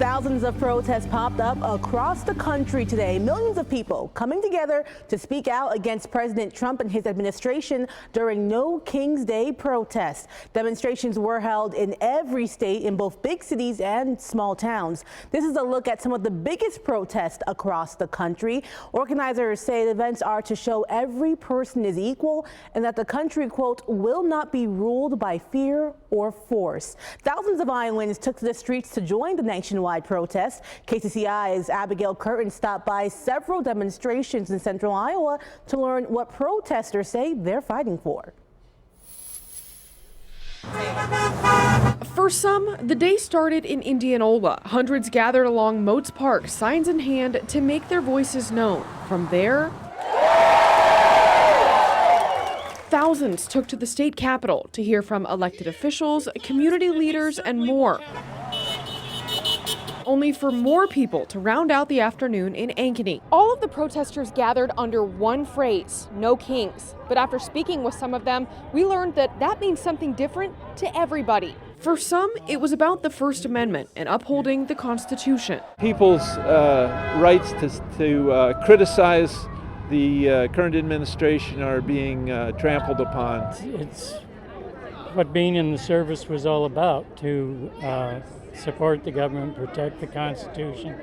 Thousands of protests popped up across the country today. Millions of people coming together to speak out against President Trump and his administration during No King's Day protests. Demonstrations were held in every state, in both big cities and small towns. This is a look at some of the biggest protests across the country. Organizers say the events are to show every person is equal and that the country, quote, will not be ruled by fear or force. Thousands of Iowans took to the streets to join the nationwide protests. KCCI's Abigail Curtin stopped by several demonstrations in central Iowa to learn what protesters say they're fighting for. For some, the day started in Indianola. Hundreds gathered along Moats Park, signs in hand, to make their voices known. From there, thousands took to the state capitol to hear from elected officials, community leaders, and more. Only for more people to round out the afternoon in Ankeny. All of the protesters gathered under one phrase, no kings. But after speaking with some of them, we learned that that means something different to everybody. For some, it was about the First Amendment and upholding the Constitution. People's rights to criticize the current administration are being trampled upon. It's what being in the service was all about, to support the government, protect the Constitution,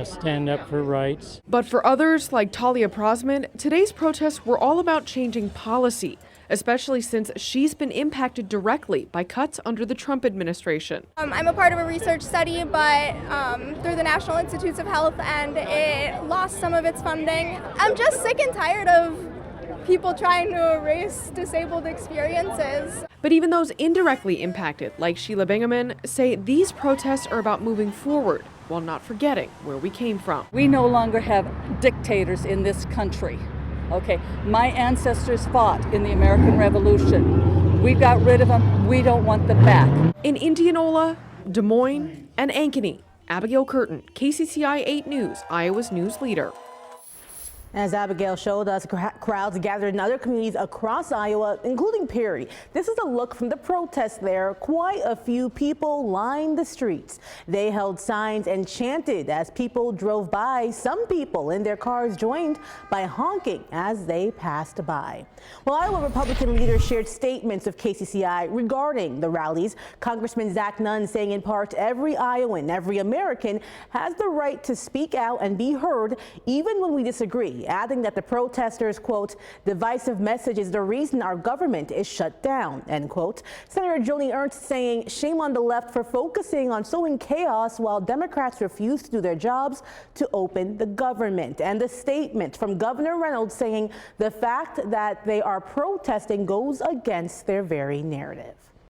stand up for rights. But for others, like Talia Prosman, today's protests were all about changing policy, especially since she's been impacted directly by cuts under the Trump administration. I'm a part of a research study, but through the National Institutes of Health, and it lost some of its funding. I'm just sick and tired of people trying to erase disabled experiences. But even those indirectly impacted, like Sheila Bingaman, say these protests are about moving forward while not forgetting where we came from. We no longer have dictators in this country. Okay, my ancestors fought in the American Revolution. We got rid of them. We don't want them back. In Indianola, Des Moines, and Ankeny, Abigail Curtin, KCCI 8 News, Iowa's news leader. As Abigail showed us, crowds gathered in other communities across Iowa, including Perry. This is a look from the protest there. Quite a few people lined the streets. They held signs and chanted as people drove by. Some people in their cars joined by honking as they passed by. Well, Iowa Republican leaders shared statements with KCCI regarding the rallies. Congressman Zach Nunn saying in part, every Iowan, every American has the right to speak out and be heard even when we disagree, adding that the protesters, quote, divisive message is the reason our government is shut down, end quote. Senator Joni Ernst saying shame on the left for focusing on sowing chaos while Democrats refuse to do their jobs to open the government. And the statement from Governor Reynolds saying the fact that they are protesting goes against their very narrative.